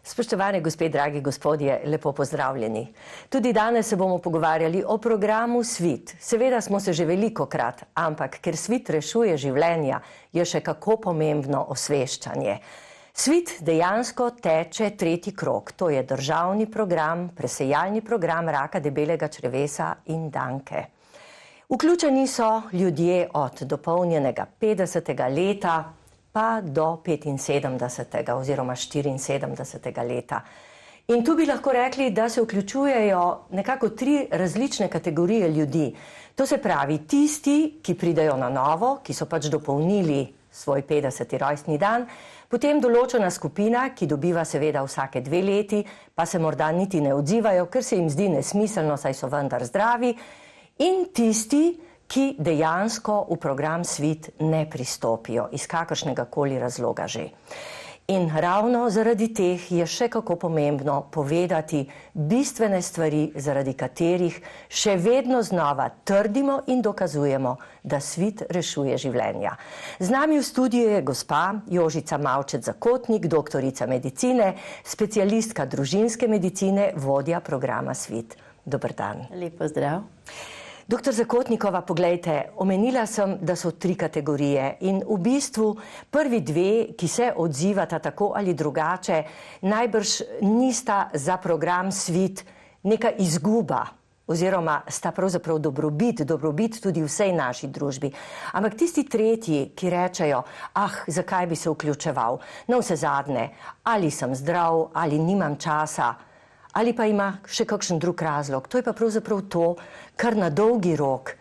Spoštovane gospe, dragi gospodje, lepo pozdravljeni. Tudi danes se bomo pogovarjali o programu Svit. Seveda smo se že velikokrat, ampak ker Svit rešuje življenja, je še kako pomembno osveščanje. Svit dejansko teče tretji krog, to je državni program, presejalni program raka debelega črevesa in danke. Vključeni so ljudje od dopolnjenega 50. leta pa do 75. oziroma 74. leta. In tu bi lahko rekli, da se vključujejo nekako 3 različne kategorije ljudi. To se pravi tisti, ki pridejo na novo, ki so pač dopolnili svoj 50. rojstni dan, potem določena skupina, ki dobiva seveda vsake 2 leti, pa se morda niti ne odzivajo, ker se jim zdi nesmiselno, saj so vendar zdravi, in tisti, ki dejansko v program Svit ne pristopijo, iz kakršnega koli razloga že. In ravno zaradi teh je še kako pomembno povedati bistvene stvari, zaradi katerih še vedno znova trdimo in dokazujemo, da Svit rešuje življenja. Z nami v studiu je gospa Jožica Mavčec-Zakotnik, doktorica medicine, specialistka družinske medicine, vodja programa Svit. Dober dan. Lep pozdrav. Doktor Zakotnikova, poglejte, omenila sem, da so 3 kategorije in v bistvu prvi 2, ki se odzivata tako ali drugače, najbrž nista za program Svit neka izguba oziroma sta pravzaprav dobrobit tudi vsej naši družbi. Ampak tisti tretji, ki rečejo, zakaj bi se vključeval, na vsezadnje, ali sem zdrav, ali nimam časa, ali pa ima še kakšen drug razlog. To je pa pravzaprav to, kar na dolgi rok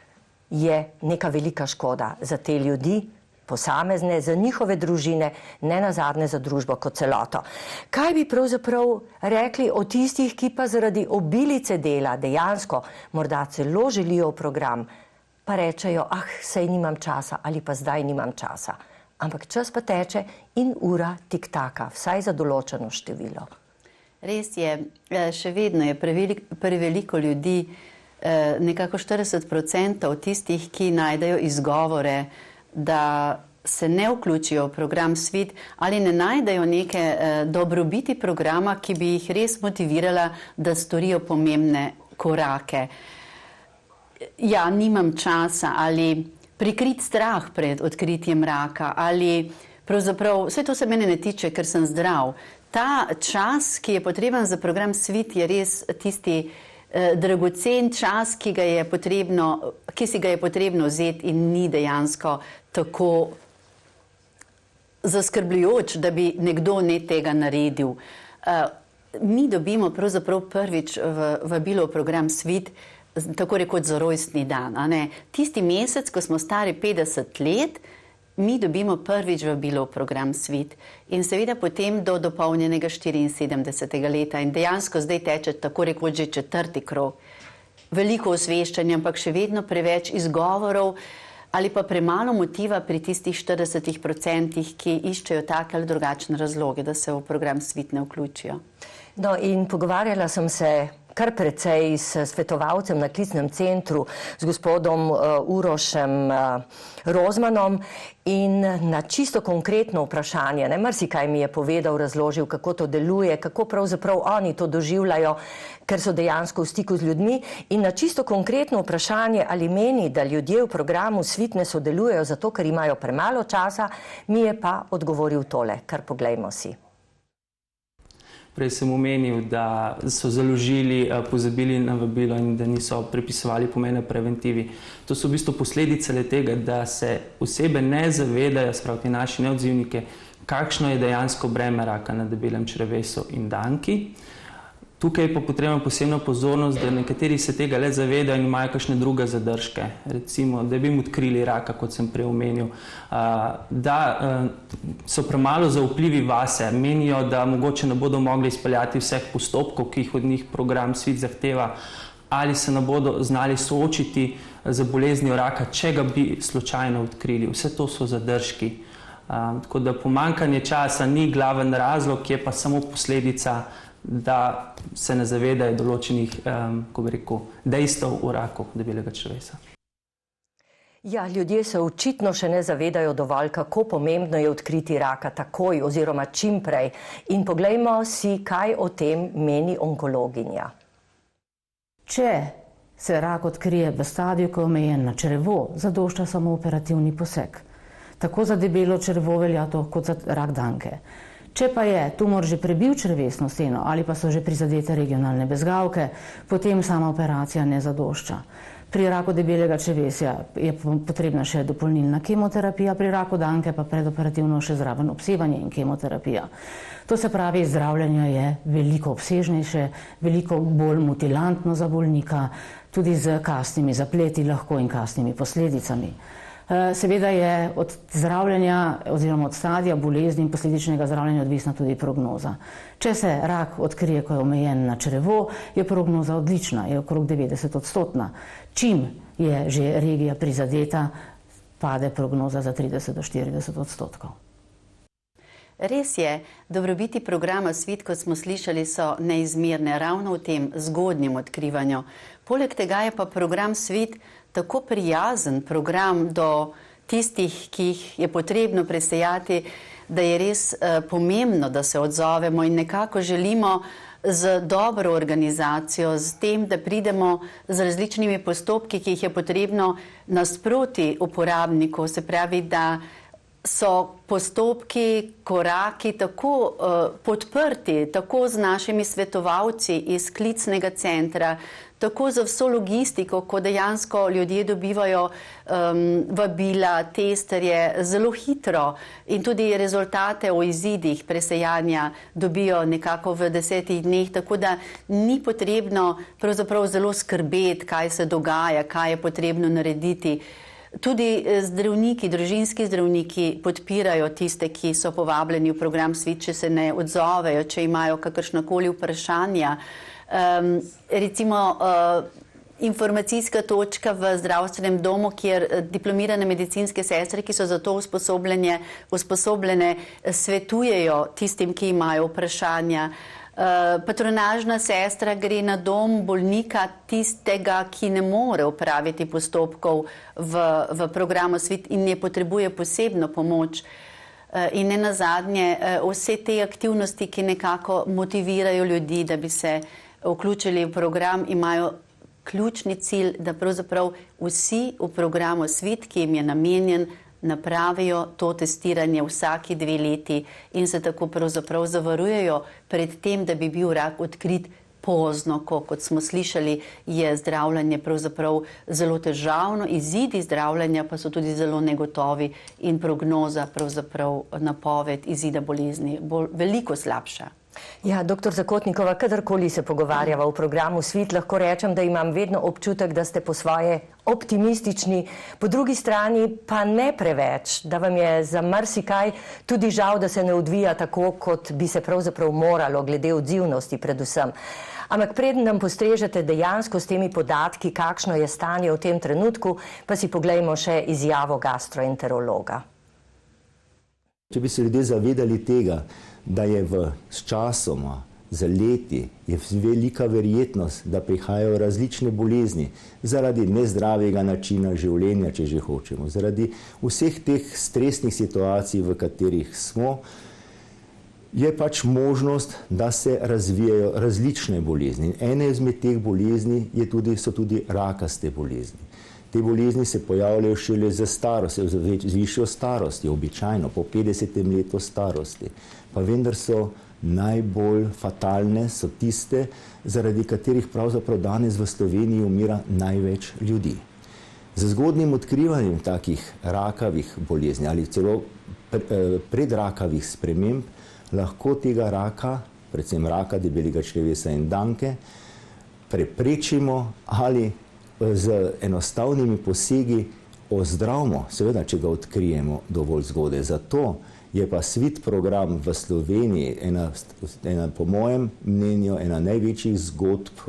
je neka velika škoda za te ljudi, posamezne, za njihove družine, ne nazadnje za družbo kot celoto. Kaj bi pravzaprav rekli o tistih, ki pa zaradi obilice dela dejansko morda celo želijo v program, pa rečejo, saj nimam časa ali pa zdaj nimam časa. Ampak čas pa teče in ura tiktaka, vsaj za določeno število. Res je, še vedno je preveliko ljudi, nekako 40% tistih, ki najdejo izgovore, da se ne vključijo v program Svit ali ne najdejo neke dobrobiti programa, ki bi jih res motivirala, da storijo pomembne korake. Ja, nimam časa ali prikrit strah pred odkritjem raka ali pravzaprav, vse to se mene ne tiče, ker sem zdrav. Ta čas, ki je potreben za program Svit, je res tisti dragocen čas, ki si ga je potrebno vzeti in ni dejansko tako zaskrbljujoč, da bi nekdo tega naredil. Mi dobimo pravzaprav prvič vabilo v program Svit, tako rekoč za rojstni dan. Tisti mesec, ko smo stari 50 let, mi dobimo prvič vabilo v program Svit in seveda potem do dopolnjenega 74. leta in dejansko zdaj teče tako rekoč že 4. krog. Veliko osveščanja, ampak še vedno preveč izgovorov ali pa premalo motiva pri tistih 40%, ki iščejo take ali drugačne razloge, da se v program Svit ne vključijo. No in pogovarjala sem se kar precej s svetovalcem na klicnem centru, z gospodom Urošem Rozmanom in na čisto konkretno vprašanje, marsikaj mi je povedal, razložil, kako to deluje, kako pravzaprav oni to doživljajo, ker so dejansko v stiku z ljudmi, in na čisto konkretno vprašanje, ali meni, da ljudje v programu Svit ne sodelujejo zato, ker imajo premalo časa, mi je pa odgovoril tole, kar poglejmo si. Prej sem omenil, da so založili, pozabili na vabilo in da niso prepisovali pomena preventivi. To so v bistvu posledice tega, da se osebe ne zavedajo, spravo ti naši neodzivniki, kakšno je dejansko breme raka na debelem črevesu in danki. Tukaj pa potrebno posebno pozornost, da nekateri se tega le zavedajo in imajo kakšne druge zadržke. Recimo, da bi jim odkrili raka, kot sem prej omenil, da so premalo zaupljivi vase, menijo, da mogoče ne bodo mogli izpeljati vseh postopkov, ki jih od njih program Svit zahteva, ali se ne bodo znali soočiti z boleznijo raka, če ga bi slučajno odkrili. Vse to so zadržki. Tako da pomanjkanje časa ni glaven razlog, je pa samo posledica, da se ne zavedajo določenih, dejstev o raku debelega črevesa. Ja, ljudje se očitno še ne zavedajo dovolj, kako pomembno je odkriti raka takoj oziroma čim prej. In poglejmo si, kaj o tem meni onkologinja. Če se rak odkrije v stadiju, ko je omejen na črevo, zadošča samo operativni poseg. Tako za debelo črevo velja to kot za rak danke. Če pa je tumor že prebil črevesno steno ali pa so že prizadete regionalne bezgavke, potem sama operacija ne zadošča. Pri raku debelega črevesja je potrebna še dopolnilna kemoterapija, pri raku danke pa predoperativno še zraven obsevanje in kemoterapija. To se pravi, zdravljenje je veliko obsežnejše, veliko bolj mutilantno za bolnika, tudi z kasnimi zapleti lahko in kasnimi posledicami. Seveda je od zdravljenja oziroma od stadija bolezni in posledičnega zdravljenja odvisna tudi prognoza. Če se rak odkrije, ko je omejen na črevo, je prognoza odlična, je okrog 90%. Čim je že regija prizadeta, pade prognoza za 30 do 40%. Res je, dobrobiti programa Svit, kot smo slišali, so neizmerne ravno v tem zgodnjem odkrivanju. Poleg tega je pa program Svit tako prijazen program do tistih, ki jih je potrebno presejati, da je res pomembno, da se odzovemo in nekako želimo z dobro organizacijo, z tem, da pridemo z različnimi postopki, ki jih je potrebno nasproti uporabnikov, se pravi, da so postopki, koraki tako podprti, tako z našimi svetovalci iz klicnega centra, tako za vso logistiko, ko dejansko ljudje dobivajo vabila, testerje zelo hitro in tudi rezultate o izidih presejanja dobijo nekako v 10 dneh, tako da ni potrebno pravzaprav zelo skrbeti, kaj se dogaja, kaj je potrebno narediti. Tudi zdravniki, družinski zdravniki podpirajo tiste, ki so povabljeni v program Svit, če se ne odzovejo, če imajo kakršnakoli vprašanja. Recimo informacijska točka v zdravstvenem domu, kjer diplomirane medicinske sestre, ki so za to usposobljene, svetujejo tistim, ki imajo vprašanja. Patronažna sestra gre na dom bolnika, tistega, ki ne more opraviti postopkov v programu Svit in ne potrebuje posebno pomoč. In ne nazadnje, vse te aktivnosti, ki nekako motivirajo ljudi, da bi se vključili v program, imajo ključni cilj, da pravzaprav vsi v programu Svit, ki jim je namenjen, napravijo to testiranje vsaki 2 leti in se tako pravzaprav zavarujejo pred tem, da bi bil rak odkrit pozno, kot smo slišali, je zdravljenje pravzaprav zelo težavno, izidi zdravljenja pa so tudi zelo negotovi in prognoza pravzaprav napoved izida bolezni veliko slabša. Ja, doktor Zakotnikova, kadarkoli se pogovarjava v programu Svit, lahko rečem, da imam vedno občutek, da ste po svoje optimistični, po drugi strani pa ne preveč, da vam je za marsikaj tudi žal, da se ne odvija tako, kot bi se pravzaprav moralo, glede odzivnosti predvsem. Ampak preden nam postrežete dejansko s temi podatki, kakšno je stanje v tem trenutku, pa si poglejmo še izjavo gastroenterologa. Če bi se ljudje zavedali tega, da je s časoma, z leti, je velika verjetnost, da prihajajo različne bolezni zaradi nezdravega načina življenja, če že hočemo, zaradi vseh teh stresnih situacij, v katerih smo, je pač možnost, da se razvijajo različne bolezni. Ene izmed teh bolezni so tudi rakaste bolezni. Te bolezni se pojavljajo šele z starostjo, z višjo starostjo, običajno po 50. letu starosti. Pa vendar so najbolj fatalne, so tiste, zaradi katerih pravzaprav danes v Sloveniji umira največ ljudi. Z zgodnjim odkrivanjem takih rakavih bolezni ali celo predrakavih sprememb lahko tega raka, predvsem raka debelega črevesa in danke, preprečimo ali z enostavnimi posegi ozdravimo, seveda, če ga odkrijemo dovolj zgodaj. Zato je pa Svit program v Sloveniji ena, po mojem mnenju, ena največjih zgodb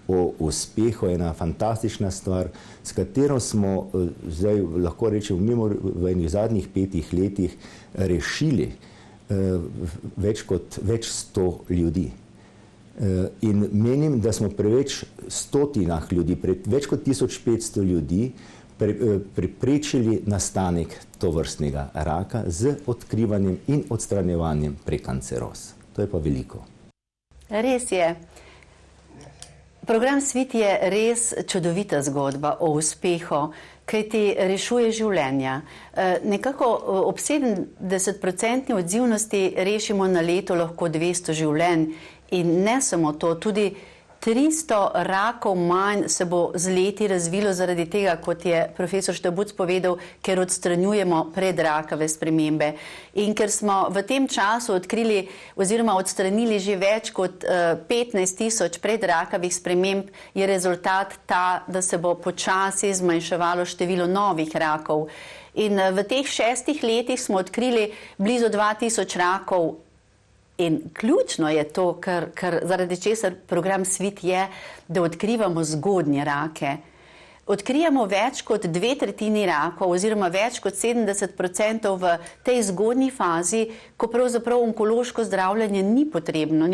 o uspehu, ena fantastična stvar, s katero smo zdaj, lahko rečemo, v enih zadnjih 5 letih rešili več 100 ljudi. In menim, da smo pri več stotinah ljudi, pred več kot 1500 ljudi, preprečili nastanek tovrstnega raka z odkrivanjem in odstranjevanjem prekanceroz. To je pa veliko. Res je. Program Svit je res čudovita zgodba o uspehu, kajti rešuje življenja. Nekako ob 70% odzivnosti rešimo na leto lahko 200 življenj in ne samo to, tudi 300 rakov manj se bo z leti razvilo zaradi tega, kot je profesor Štabuc povedal, ker odstranjujemo predrakave spremembe. In ker smo v tem času odkrili oziroma odstranili že več kot 15.000 predrakavih sprememb, je rezultat ta, da se bo počasi zmanjševalo število novih rakov. In v teh 6 letih smo odkrili blizu 2000 rakov. In ključno je to, kar zaradi česar program Svit je, da odkrivamo zgodnje rake. Odkrijamo več kot 2/3 rakov oziroma več kot 70% v tej zgodnji fazi, ko pravzaprav onkološko zdravljenje ni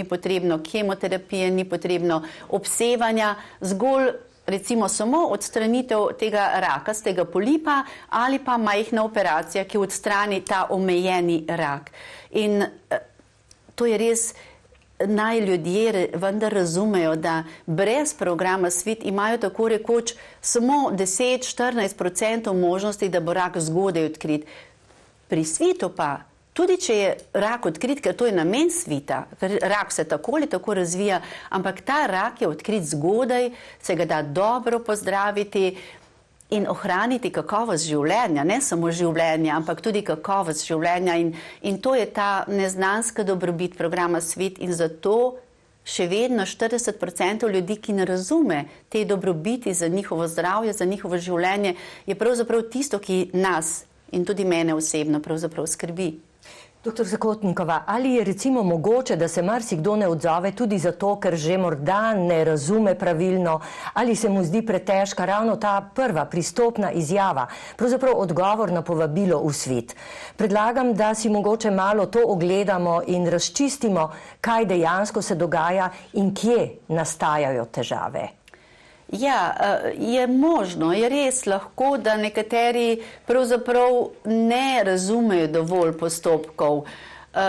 potrebno kemoterapije, ni potrebno obsevanja, zgolj recimo samo odstranitev tega rakastega polipa ali pa majhna operacija, ki odstrani ta omejeni rak. In to je res, naj ljudje vendar razumejo, da brez programa Svit imajo tako rekoč samo 10-14% možnosti, da bo rak zgodaj odkrit. Pri Svitu pa, tudi če je rak odkrit, ker to je namen Svita, ker rak se tako ali tako razvija, ampak ta rak je odkrit zgodaj, se ga da dobro pozdraviti in ohraniti kakovost življenja, ne samo življenja, ampak tudi kakovost življenja. In to je ta neznanska dobrobit programa Svit in zato še vedno 40% ljudi, ki ne razume te dobrobiti za njihovo zdravje, za njihovo življenje, je pravzaprav tisto, ki nas in tudi mene osebno pravzaprav skrbi. Doktor Zakotnikova, ali je recimo mogoče, da se marsikdo ne odzove tudi zato, ker že morda ne razume pravilno, ali se mu zdi pretežka ravno ta prva pristopna izjava, pravzaprav odgovor na povabilo v Svit. Predlagam, da si mogoče malo to ogledamo in razčistimo, kaj dejansko se dogaja in kje nastajajo težave. Ja, je možno, je res lahko, da nekateri pravzaprav ne razumejo dovolj postopkov.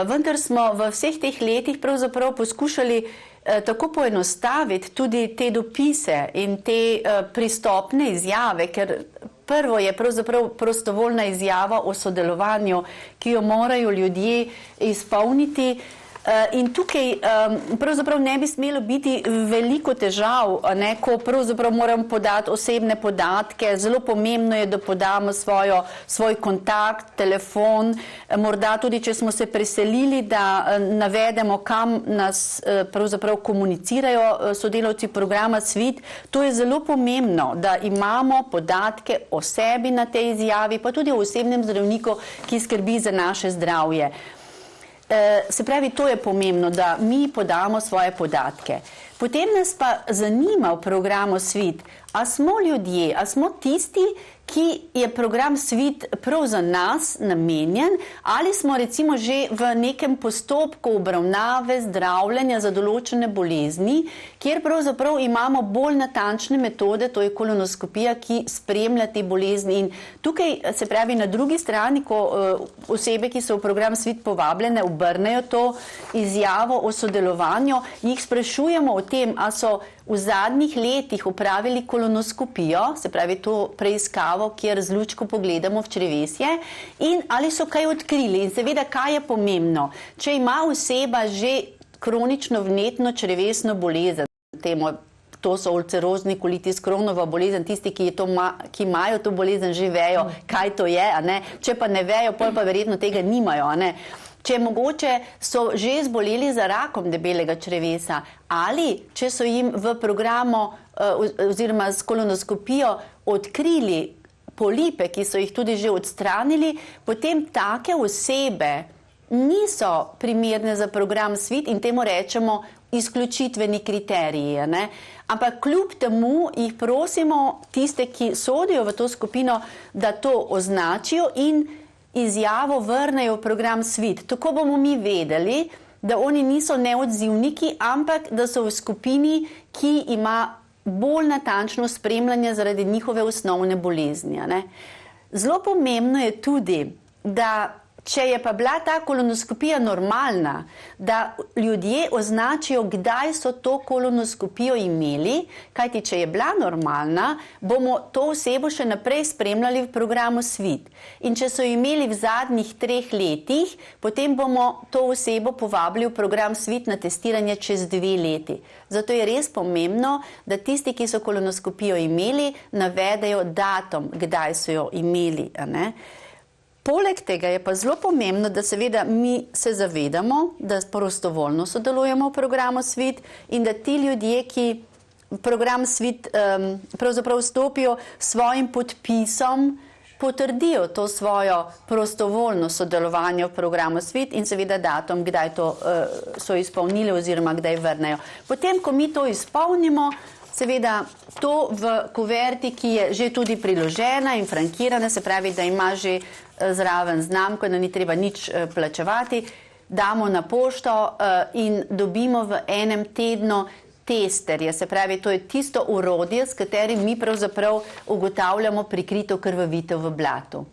Vendar smo v vseh teh letih pravzaprav poskušali tako poenostaviti tudi te dopise in te pristopne izjave, ker prvo je pravzaprav prostovoljna izjava o sodelovanju, ki jo morajo ljudje izpolniti. In tukaj pravzaprav ne bi smelo biti veliko težav, ko pravzaprav moram podati osebne podatke. Zelo pomembno je, da podamo svoj kontakt, telefon, morda tudi, če smo se preselili, da navedemo, kam nas pravzaprav komunicirajo sodelavci programa Svit. To je zelo pomembno, da imamo podatke o sebi na tej izjavi, pa tudi o osebnem zdravniku, ki skrbi za naše zdravje. Se pravi, to je pomembno, da mi podamo svoje podatke. Potem nas pa zanima v programu Svit, a smo ljudje, a smo tisti, ki je program Svit prav za nas namenjen, ali smo recimo že v nekem postopku obravnave, zdravljenja za določene bolezni, kjer pravzaprav imamo bolj natančne metode, to je kolonoskopija, ki spremlja te bolezni. In tukaj, se pravi, na drugi strani, ko osebe, ki so v program Svit povabljene, obrnejo to izjavo o sodelovanju, jih sprašujemo o tem, a so v zadnjih letih upravili kolonoskopijo, se pravi to preiskavo, kjer z lučko pogledamo v črevesje, in ali so kaj odkrili. In seveda, kaj je pomembno? Če ima oseba že kronično vnetno črevesno bolezen, to so ulcerozni kolitis, Crohnova bolezen, tisti, ki imajo to bolezen, že vejo, kaj to je, a ne? Če pa ne vejo, potem pa verjetno tega nimajo, a ne? Če mogoče so že zboleli za rakom debelega črevesa ali če so jim v programu oziroma s kolonoskopijo odkrili polipe, ki so jih tudi že odstranili, potem take osebe niso primerne za program Svit in temu rečemo izključitveni kriteriji. Ne? Ampak kljub temu jih prosimo, tiste, ki sodijo v to skupino, da to označijo in izjavo vrnejo v program Svit. Tako bomo mi vedeli, da oni niso neodzivniki, ampak da so v skupini, ki ima bolj natančno spremljanje zaradi njihove osnovne bolezni. Zelo pomembno je tudi, da če je pa bila ta kolonoskopija normalna, da ljudje označijo, kdaj so to kolonoskopijo imeli, kajti če je bila normalna, bomo to osebo še naprej spremljali v programu SVIT. In če so imeli v zadnjih 3 letih, potem bomo to osebo povabili v program SVIT na testiranje čez 2 leti. Zato je res pomembno, da tisti, ki so kolonoskopijo imeli, navedejo datum, kdaj so jo imeli. Poleg tega je pa zelo pomembno, da seveda mi se zavedamo, da prostovoljno sodelujemo v programu SVIT in da ti ljudje, ki v program SVIT pravzaprav stopijo svojim podpisom, potrdijo to svojo prostovoljno sodelovanje v programu SVIT in seveda datum, kdaj to so izpolnili oziroma kdaj vrnejo. Potem, ko mi to izpolnimo, seveda to v kuverti, ki je že tudi priložena in frankirana, se pravi, da ima že zraven znamko, da ni treba nič plačevati, damo na pošto in dobimo v enem tednu testerje. Se pravi, to je tisto orodje, s katerim mi pravzaprav ugotavljamo prikrito krvavitev v blatu.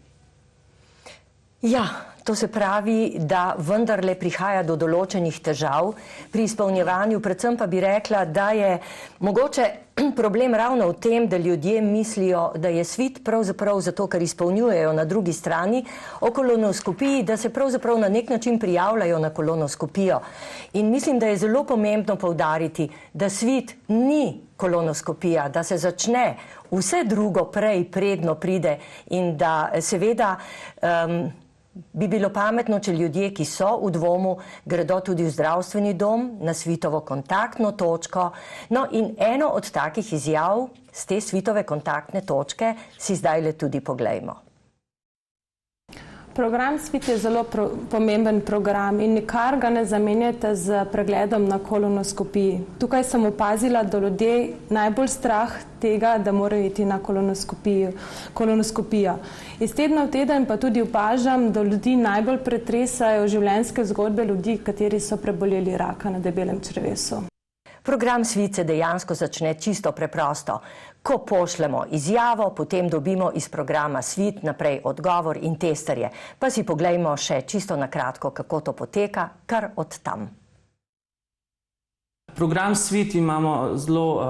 Ja, to se pravi, da vendarle prihaja do določenih težav pri izpolnjevanju, predvsem pa bi rekla, da je mogoče problem ravno v tem, da ljudje mislijo, da je SVIT pravzaprav zato, ker izpolnjujejo na drugi strani o kolonoskopiji, da se pravzaprav na nek način prijavljajo na kolonoskopijo. In mislim, da je zelo pomembno poudariti, da SVIT ni kolonoskopija, da se začne vse drugo prej, predno pride in da seveda bi bilo pametno, če ljudje, ki so v dvomu, gredo tudi v zdravstveni dom, na SVIT-ovo kontaktno točko. No in eno od takih izjav z te SVIT-ove kontaktne točke si zdajle tudi poglejmo. Program SVIT je zelo pomemben program in nikar ga ne zamenjate z pregledom na kolonoskopiji. Tukaj sem opazila, da ljudje najbolj strah tega, da morajo iti na kolonoskopijo. Iz tedna v teden pa tudi opažam, da ljudi najbolj pretresajo življenjske zgodbe ljudi, kateri so preboleli raka na debelem črevesu. Program SVIT se dejansko začne čisto preprosto. Ko pošljemo izjavo, potem dobimo iz programa SVIT naprej odgovor in testerje. Pa si poglejmo še čisto na kratko, kako to poteka, kar od tam. Program SVIT imamo zelo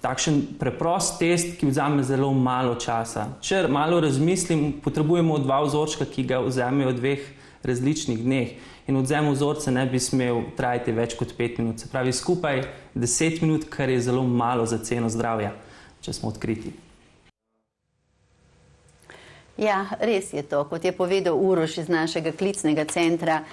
takšen preprost test, ki vzame zelo malo časa. Če malo razmislim, potrebujemo 2 vzorčka, ki ga vzamejo v 2 različnih dneh. In odvzem vzorca ne bi smel trajati več kot 5 minut. Se pravi skupaj 10 minut, kar je zelo malo za ceno zdravja, če smo odkriti. Ja, res je to. Kot je povedal Uroš iz našega klicnega centra,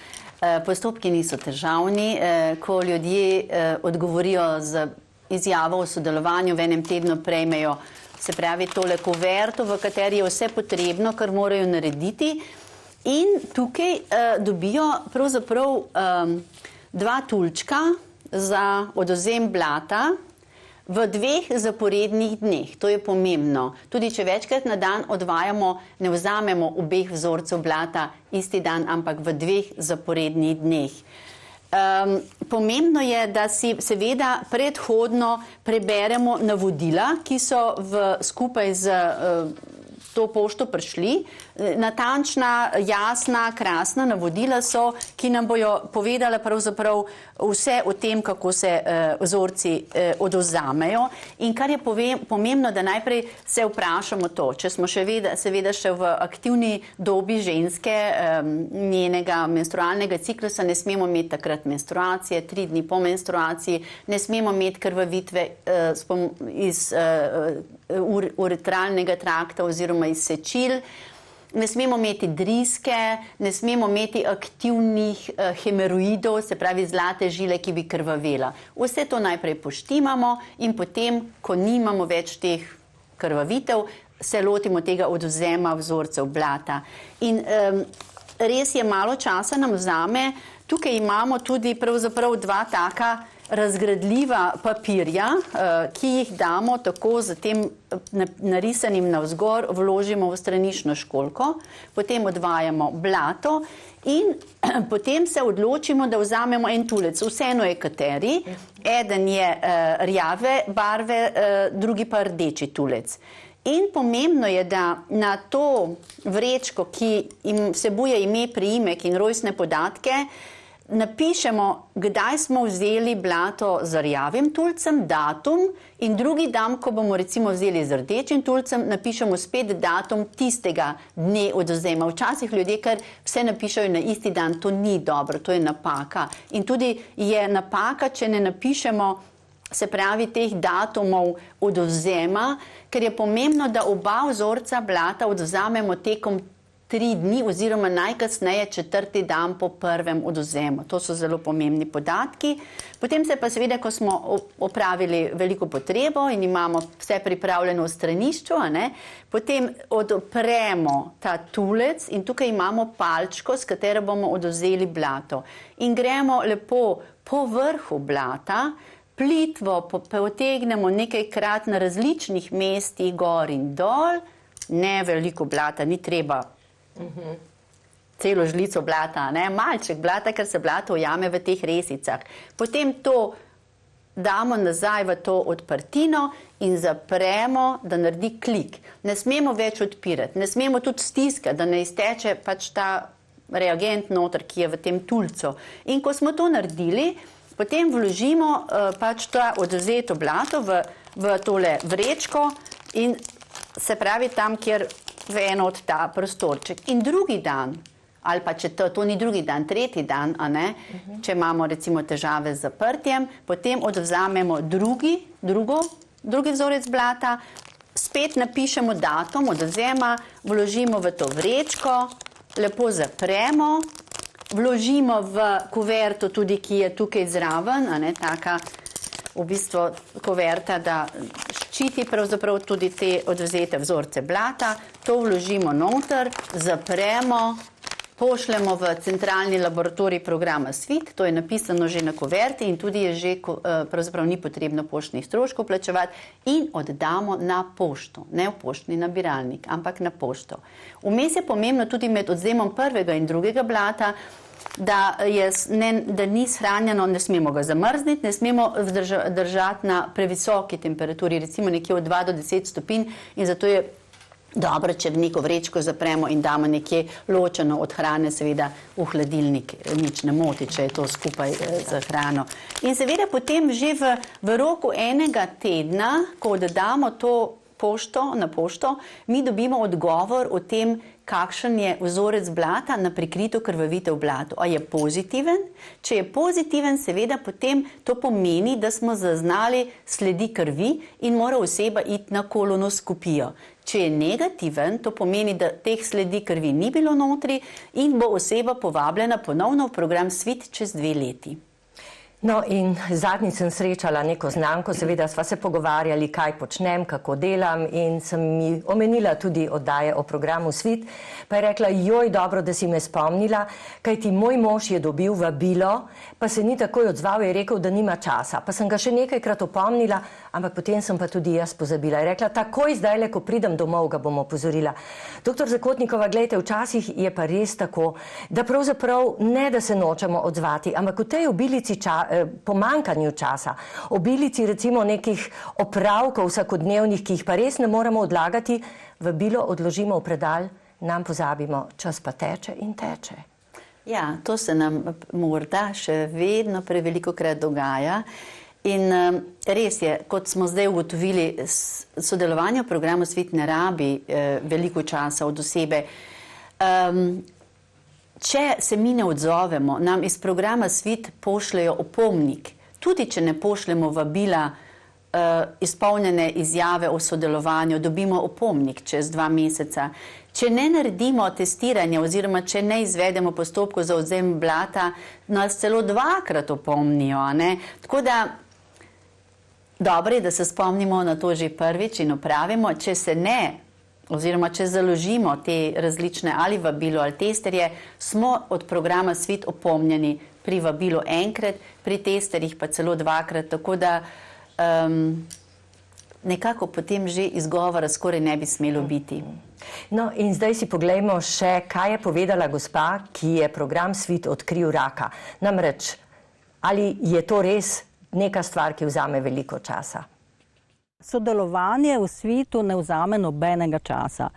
postopki niso težavni. Ko ljudje odgovorijo z izjavo o sodelovanju, v enem tednu prejmejo, se pravi, tole kuverto, v kateri je vse potrebno, kar morajo narediti. In tukaj dobijo pravzaprav 2 tulčka za odvzem blata v 2 zaporednih dneh. To je pomembno. Tudi če večkrat na dan odvajamo, ne vzamemo obeh vzorcev blata isti dan, ampak v 2 zaporednih dneh. Pomembno je, da si seveda predhodno preberemo navodila, ki so skupaj z to pošto prišli. Natančna, jasna, krasna navodila so, ki nam bojo povedala pravzaprav vse o tem, kako se vzorci odvzamejo. In kar je pomembno, da najprej se vprašamo to, če smo seveda še v aktivni dobi ženske, njenega menstrualnega ciklusa, ne smemo imeti takrat menstruacije, 3 dni po menstruaciji, ne smemo imeti krvavitve iz uretralnega trakta oziroma iz sečil, ne smemo imeti driske, ne smemo imeti aktivnih hemeroidov, se pravi zlate žile, ki bi krvavela. Vse to najprej poštimamo in potem, ko nimamo več teh krvavitev, se lotimo tega odvzema vzorcev blata. In res je malo časa nam vzame. Tukaj imamo tudi pravzaprav 2 taka razgradljiva papirja, ki jih damo tako z tem narisanim navzgor, vložimo v straniščno školjko, potem odvajamo blato in potem se odločimo, da vzamemo en tulec, vseeno je kateri, eden je rjave barve, drugi pa rdeči tulec. In pomembno je, da na to vrečko, ki vsebuje ime, priimek in rojstne podatke, napišemo, kdaj smo vzeli blato z rjavim tulcem, datum, in drugi dan, ko bomo recimo vzeli z rdečim tulcem, napišemo spet datum tistega dne odvzema. Včasih ljudje kar vse napišajo na isti dan, to ni dobro, to je napaka. In tudi je napaka, če ne napišemo, se pravi, teh datumov odvzema, ker je pomembno, da oba vzorca blata odvzamemo tekom 3 dni oziroma najkasneje 4. dan po prvem odvzemu. To so zelo pomembni podatki. Potem se pa seveda, ko smo opravili veliko potrebo in imamo vse pripravljeno v stranišču, potem odpremo ta tulec in tukaj imamo palčko, s katero bomo odvzeli blato. In gremo lepo po vrhu blata, plitvo potegnemo nekajkrat na različnih mestih, gor in dol, ne veliko blata, ni treba celo žlico blata, malček blata, ker se blato ujame v teh resicah. Potem to damo nazaj v to odprtino in zapremo, da naredi klik. Ne smemo več odpirati, ne smemo tudi stiskati, da ne izteče pač ta reagent noter, ki je v tem tulcu. In ko smo to naredili, potem vložimo pač ta odvzeto blato v tole vrečko in se pravi tam, kjer v eno od ta prostorček. In drugi dan, ali pa če to ni drugi dan, 3. dan, če imamo recimo težave z zaprtjem, potem odvzamemo drugi vzorec blata, spet napišemo datum odvzema, vložimo v to vrečko, lepo zapremo, vložimo v kuverto tudi, ki je tukaj zraven, taka v bistvu kuverta, da ščiti pravzaprav tudi te odvzete vzorce blata, to vložimo noter, zapremo, pošljemo v centralni laboratorij programa SVIT, to je napisano že na kuverti in tudi je že, pravzaprav ni potrebno poštnih stroškov plačevati in oddamo na pošto, ne v poštni nabiralnik, ampak na pošto. Vmes je pomembno tudi med odvzemom prvega in drugega blata, da ni shranjeno, ne smemo ga zamrzniti, ne smemo držati na previsoki temperaturi, recimo nekje od 2 do 10 stopinj in zato je dobro, če neko vrečko zapremo in damo nekje ločeno od hrane, seveda v hladilnik, nič ne moti, če je to skupaj z hrano. In seveda potem že v roku enega tedna, ko oddamo to na pošto, mi dobimo odgovor o tem, kakšen je vzorec blata na prikrito krvavitev blatu. A je pozitiven? Če je pozitiven, seveda potem to pomeni, da smo zaznali sledi krvi in mora oseba iti na kolonoskopijo. Če je negativen, to pomeni, da teh sledi krvi ni bilo notri in bo oseba povabljena ponovno v program SVIT čez 2 leti. No in zadnjič sem srečala neko znanko, seveda sva se pogovarjali, kaj počnem, kako delam in sem mi omenila tudi oddaje o programu SVIT, pa je rekla, joj, dobro, da si me spomnila, kajti moj mož je dobil vabilo, pa se ni takoj odzval, je rekel, da nima časa. Pa sem ga še nekajkrat opomnila, ampak potem sem pa tudi jaz pozabila. Je rekla, takoj zdajle, ko pridem domov, ga bom opozorila. Doktor Zakotnikova, gledajte, včasih je pa res tako, da pravzaprav ne, da se nočemo odzvati, ampak v tej obilici pomankanju časa, obilici recimo nekih opravkov vsakodnevnih, ki jih pa res ne moremo odlagati, vabilo odložimo v predal, nam pozabimo, čas pa teče in teče. Ja, to se nam morda še vedno prevelikokrat dogaja in res je, kot smo zdaj ugotovili, sodelovanje v programu SVIT ne rabi veliko časa od osebe. Če se mi ne odzovemo, nam iz programa SVIT pošljajo opomnik. Tudi če ne pošljemo vabila izpolnjene izjave o sodelovanju, dobimo opomnik čez 2 meseca. Če ne naredimo testiranja oziroma če ne izvedemo postopkov za odvzem blata, nas celo 2-krat opomnijo. Tako da dobro je, da se spomnimo na to že prvič in opravimo, če se ne oziroma če založimo te različne ali vabilo ali testerje, smo od programa SVIT opomnjeni pri vabilu enkrat, pri testerjih pa celo dvakrat, tako da nekako potem že izgovora skoraj ne bi smelo biti. No, in zdaj si poglejmo še, kaj je povedala gospa, ki je program Svit odkril raka. Namreč, ali je to res neka stvar, ki vzame veliko časa? Sodelovanje v Svitu ne vzame nobenega časa.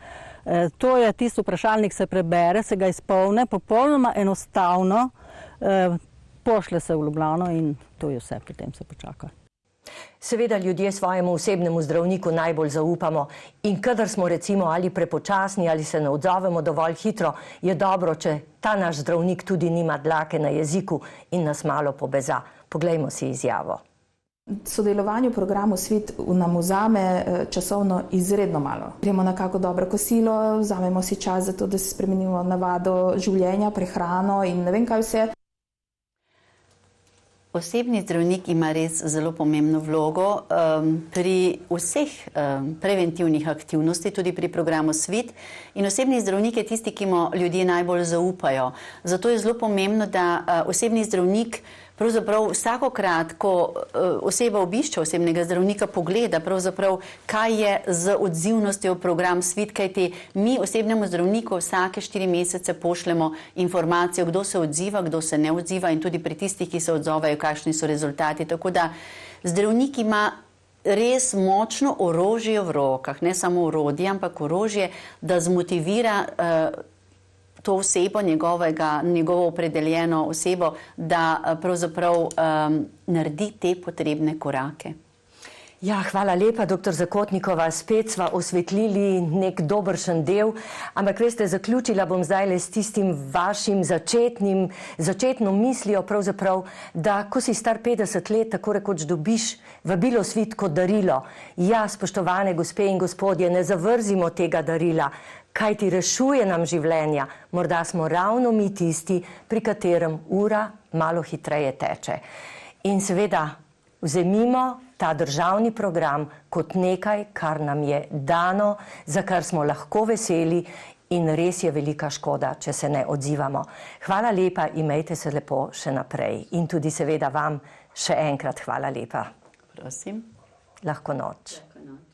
To je tisto vprašalnik, se prebere, se ga izpolne, popolnoma enostavno, pošle se v Ljubljano in to je vse, potem se počaka. Seveda ljudje svojemu osebnemu zdravniku najbolj zaupamo in kadar smo recimo ali prepočasni ali se ne odzovemo dovolj hitro, je dobro, če ta naš zdravnik tudi nima dlake na jeziku in nas malo pobeza. Poglejmo si izjavo. Sodelovanje v programu Svit nam vzame časovno izredno malo. Gremo na kako dobro kosilo, vzamemo si čas za to, da se spremenimo navado življenja, prehrano in ne vem kaj vse. Osebni zdravnik ima res zelo pomembno vlogo pri vseh preventivnih aktivnosti, tudi pri programu Svit. In osebni zdravnik je tisti, ki mu ljudje najbolj zaupajo. Zato je zelo pomembno, da osebni zdravnik pravzaprav vsakokrat, ko oseba obišče osebnega zdravnika, pogleda pravzaprav, kaj je z odzivnostjo program Svit, kajti mi osebnemu zdravniku vsake 4 mesece pošljemo informacijo, kdo se odziva, kdo se ne odziva in tudi pri tistih, ki se odzovejo, kakšni so rezultati. Tako da zdravnik ima res močno orožje v rokah, ne samo orodje, ampak orožje, da zmotivira to osebo, njegovo opredeljeno osebo, da pravzaprav naredi te potrebne korake. Ja, hvala lepa, dr. Zakotnikova. Spet sva osvetlili nek dobršen del, ampak veste, zaključila bom zdaj s tistim vašim začetno mislijo pravzaprav, da ko si star 50 let, tako rekoč dobiš vabilo Svit kot darilo. Ja, spoštovane gospe in gospodje, ne zavrzimo tega darila, kaj ti rešuje nam življenja. Morda smo ravno mi tisti, pri katerem ura malo hitreje teče. In seveda, vzemimo ta državni program kot nekaj, kar nam je dano, za kar smo lahko veseli in res je velika škoda, če se ne odzivamo. Hvala lepa, imejte se lepo še naprej. In tudi seveda vam še enkrat hvala lepa. Prosim. Lahko noč. Lahko noč.